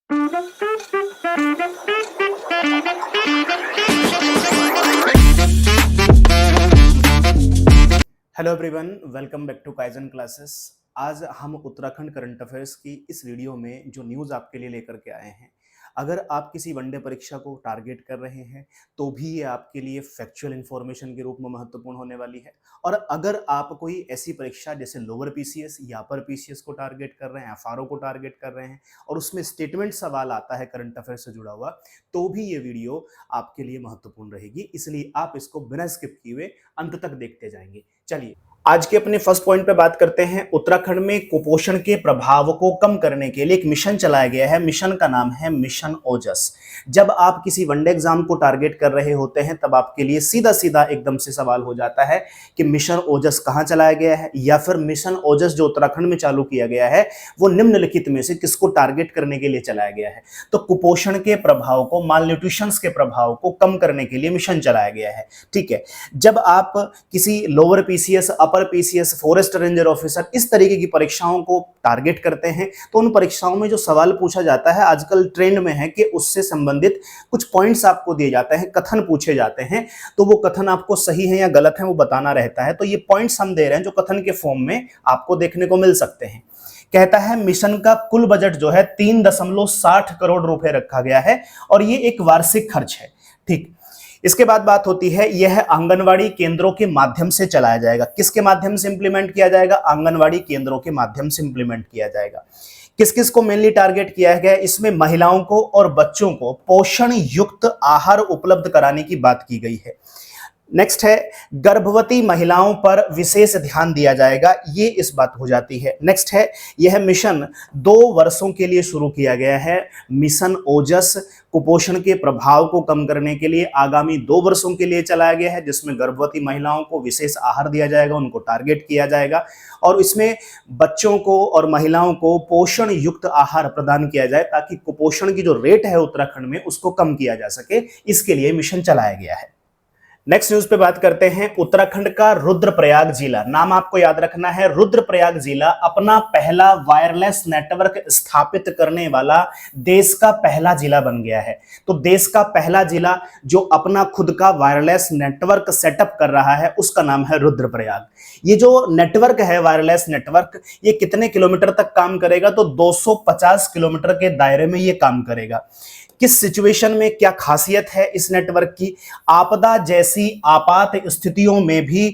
Hello everyone, welcome back to Kaizen classes. आज हम Uttarakhand current affairs की इस वीडियो में जो न्यूज़ आपके लिए लेकर के आए हैं, अगर आप किसी वनडे परीक्षा को टारगेट कर रहे हैं तो भी ये आपके लिए फैक्चुअल इन्फॉर्मेशन के रूप में महत्वपूर्ण होने वाली है। और अगर आप कोई ऐसी परीक्षा जैसे लोअर पीसीएस या अपर पीसीएस को टारगेट कर रहे हैं, एफआरओ को टारगेट कर रहे हैं और उसमें स्टेटमेंट सवाल आता है करंट अफेयर से जुड़ा हुआ, तो भी ये वीडियो आपके लिए महत्वपूर्ण रहेगी। इसलिए आप इसको बिना स्किप किए हुए अंत तक देखते जाएंगे। चलिए आज के अपने फर्स्ट पॉइंट पे बात करते हैं। उत्तराखंड में कुपोषण के प्रभाव को कम करने के लिए एक मिशन चलाया गया है। मिशन का नाम है मिशन ओजस। जब आप किसी वनडे एग्जाम को टारगेट कर रहे होते हैं तब आपके लिए सीधा सीधा एकदम से सवाल हो जाता है कि मिशन ओजस कहाँ चलाया गया है, या फिर मिशन ओजस जो उत्तराखंड में चालू किया गया है वो निम्नलिखित में से किसको टारगेट करने के लिए चलाया गया है। तो कुपोषण के प्रभाव को, मालन्यूट्रिशन के प्रभाव को कम करने के लिए मिशन चलाया गया है। ठीक है, जब आप किसी lower PCS, upper PCS, forest ranger officer, इस तरीके की परीक्षाओं को टारगेट करते हैं तो उन परीक्षाओं में जो सवाल पूछा जाता है, आजकल ट्रेंड में है कि उससे संबंधित कुछ पॉइंट्स आपको दिए जाते हैं, कथन पूछे जाते हैं, तो वो कथन आपको सही है या गलत है वो बताना रहता है। तो ये पॉइंट्स हम दे रहे हैं जो कथन के फॉर्म में आपको देखने को मिल सकते हैं। कहता है मिशन का कुल बजट जो है 3.60 करोड़ रुपए रखा गया है और ये एक वार्षिक खर्च है। ठीक, इसके बाद बात होती है यह आंगनवाड़ी केंद्रों के माध्यम से चलाया जाएगा। किसके माध्यम से इंप्लीमेंट किया जाएगा? आंगनवाड़ी केंद्रों के माध्यम से इंप्लीमेंट किया जाएगा। किस किस को मेनली टारगेट किया गया? इसमें महिलाओं को और बच्चों को पोषण युक्त आहार उपलब्ध कराने की बात की गई है। नेक्स्ट है गर्भवती महिलाओं पर विशेष ध्यान दिया जाएगा, ये इस बात हो जाती है। नेक्स्ट है यह मिशन 2 वर्षों के लिए शुरू किया गया है। मिशन ओजस कुपोषण के प्रभाव को कम करने के लिए आगामी 2 वर्षों के लिए चलाया गया है, जिसमें गर्भवती महिलाओं को विशेष आहार दिया जाएगा, उनको टारगेट किया जाएगा और इसमें बच्चों को और महिलाओं को पोषण युक्त आहार प्रदान किया जाए ताकि कुपोषण की जो रेट है उत्तराखंड में उसको कम किया जा सके। इसके लिए मिशन चलाया गया है। नेक्स्ट न्यूज पे बात करते हैं। उत्तराखंड का रुद्रप्रयाग जिला, नाम आपको याद रखना है, रुद्रप्रयाग जिला अपना पहला वायरलेस नेटवर्क स्थापित करने वाला देश का पहला जिला बन गया है। तो देश का पहला जिला जो अपना खुद का वायरलेस नेटवर्क सेटअप कर रहा है उसका नाम है रुद्रप्रयाग। ये जो नेटवर्क है, वायरलेस नेटवर्क, ये कितने किलोमीटर तक काम करेगा? तो 250 किलोमीटर के दायरे में ये काम करेगा। किस सिचुएशन में क्या खासियत है इस नेटवर्क की? आपदा जैसी आपात स्थितियों में भी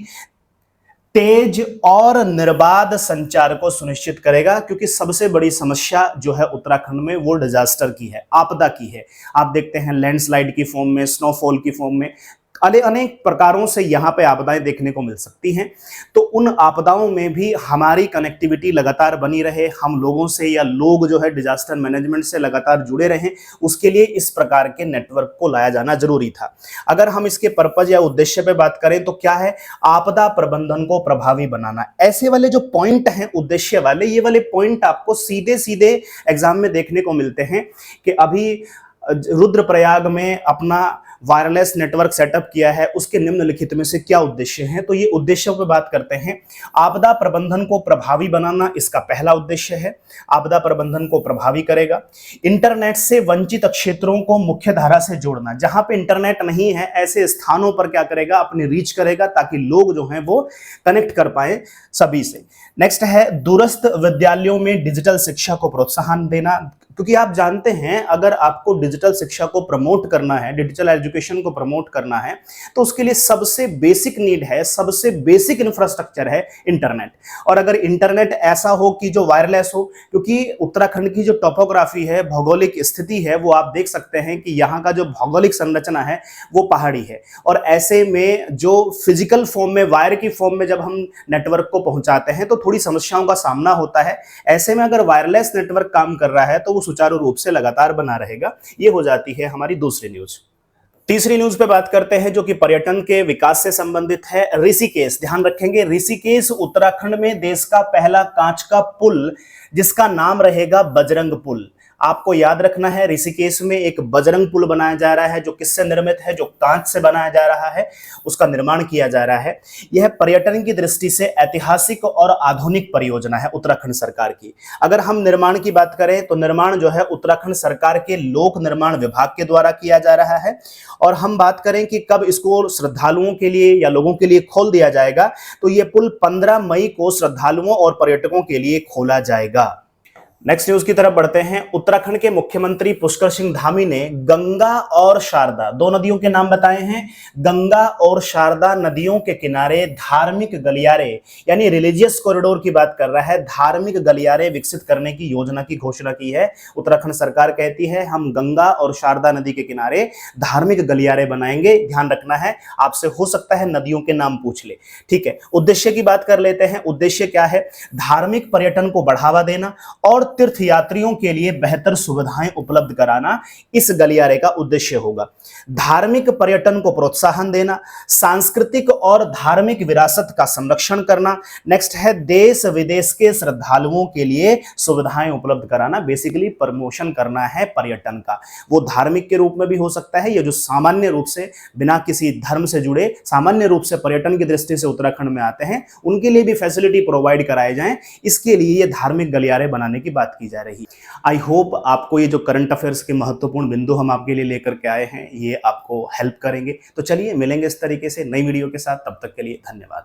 तेज और निर्बाध संचार को सुनिश्चित करेगा, क्योंकि सबसे बड़ी समस्या जो है उत्तराखंड में वो डिजास्टर की है, आपदा की है। आप देखते हैं लैंडस्लाइड की फॉर्म में, स्नोफॉल की फॉर्म में, अनेक प्रकारों से यहाँ पे आपदाएं देखने को मिल सकती हैं। तो उन आपदाओं में भी हमारी कनेक्टिविटी लगातार बनी रहे, हम लोगों से या लोग जो है डिजास्टर मैनेजमेंट से लगातार जुड़े रहें, उसके लिए इस प्रकार के नेटवर्क को लाया जाना जरूरी था। अगर हम इसके पर्पज या उद्देश्य पे बात करें तो क्या है? आपदा प्रबंधन को प्रभावी बनाना। ऐसे वाले जो पॉइंट हैं उद्देश्य वाले, ये वाले पॉइंट आपको सीधे सीधे एग्जाम में देखने को मिलते हैं कि अभी रुद्रप्रयाग में अपना वायरलेस नेटवर्क सेटअप किया है, उसके निम्नलिखित में से क्या उद्देश्य हैं? तो ये उद्देश्यों पे बात करते हैं। आपदा प्रबंधन को प्रभावी बनाना इसका पहला उद्देश्य है, आपदा प्रबंधन को प्रभावी करेगा। इंटरनेट से वंचित क्षेत्रों को मुख्य धारा से जोड़ना, जहां पे इंटरनेट नहीं है ऐसे स्थानों पर क्या करेगा? अपनी रीच करेगा ताकि लोग जो हैं वो कनेक्ट कर पाए सभी से। नेक्स्ट है दूरस्थ विद्यालयों में डिजिटल शिक्षा को प्रोत्साहन देना, क्योंकि आप जानते हैं अगर आपको डिजिटल शिक्षा को प्रमोट करना है, डिजिटल एजुकेशन को प्रमोट करना है, तो उसके लिए सबसे बेसिक नीड है, सबसे बेसिक इंफ्रास्ट्रक्चर है इंटरनेट। और अगर इंटरनेट ऐसा हो कि जो वायरलेस हो, क्योंकि उत्तराखंड की जो टोपोग्राफी है, भौगोलिक स्थिति है, वो आप देख सकते हैं कि यहाँ का जो भौगोलिक संरचना है वो पहाड़ी है, और ऐसे में जो फिजिकल फॉर्म में, वायर की फॉर्म में जब हम नेटवर्क को पहुंचाते हैं तो थोड़ी समस्याओं का सामना होता है। ऐसे में अगर वायरलेस नेटवर्क काम कर रहा है तो सुचारू रूप से लगातार बना रहेगा। ये हो जाती है हमारी दूसरी न्यूज। तीसरी न्यूज पे बात करते हैं जो कि पर्यटन के विकास से संबंधित है। ऋषिकेश, ध्यान रखेंगे, ऋषिकेश उत्तराखंड में देश का पहला कांच का पुल जिसका नाम रहेगा बजरंग पुल। आपको याद रखना है, ऋषिकेश में एक बजरंग पुल बनाया जा रहा है जो किससे निर्मित है, जो कांच से बनाया जा रहा है, उसका निर्माण किया जा रहा है। यह पर्यटन की दृष्टि से ऐतिहासिक और आधुनिक परियोजना है उत्तराखंड सरकार की। अगर हम निर्माण की बात करें तो निर्माण जो है उत्तराखंड सरकार के लोक निर्माण विभाग के द्वारा किया जा रहा है। और हम बात करें कि कब इसको श्रद्धालुओं के लिए या लोगों के लिए खोल दिया जाएगा, तो यह पुल 15 मई को श्रद्धालुओं और पर्यटकों के लिए खोला जाएगा। नेक्स्ट न्यूज की तरफ बढ़ते हैं। उत्तराखंड के मुख्यमंत्री पुष्कर सिंह धामी ने गंगा और शारदा, दो नदियों के नाम बताए हैं। गंगा और शारदा नदियों के किनारे धार्मिक गलियारे यानी रिलीजियस कॉरिडोर की बात कर रहा है, धार्मिक गलियारे विकसित करने की योजना की घोषणा की है। उत्तराखंड सरकार कहती है हम गंगा और शारदा नदी के किनारे धार्मिक गलियारे बनाएंगे। ध्यान रखना है, आपसे हो सकता है नदियों के नाम पूछ ले, ठीक है। उद्देश्य की बात कर लेते हैं। उद्देश्य क्या है? धार्मिक पर्यटन को बढ़ावा देना और तीर्थयात्रियों के लिए बेहतर सुविधाएं उपलब्ध कराना इस गलियारे का उद्देश्य होगा। धार्मिक पर्यटन को प्रोत्साहन देना, सांस्कृतिक और धार्मिक विरासत का संरक्षण करना। नेक्स्ट है देश विदेश के श्रद्धालुओं के लिए सुविधाएं उपलब्ध कराना। बेसिकली प्रमोशन करना है पर्यटन का। वो धार्मिक के रूप में भी हो सकता है, या जो सामान्य रूप से बिना किसी धर्म से जुड़े सामान्य रूप से पर्यटन की दृष्टि से उत्तराखंड में आते हैं, उनके लिए भी फैसिलिटी प्रोवाइड कराए जाएं। इसके लिए ये धार्मिक गलियारे बनाने की बात की जा रही। आई होप आपको ये जो करंट अफेयर्स के महत्वपूर्ण बिंदु हम आपके लिए लेकर के आए हैं, ये आपको हेल्प करेंगे। तो चलिए मिलेंगे इस तरीके से नई वीडियो के साथ। तब तक के लिए धन्यवाद।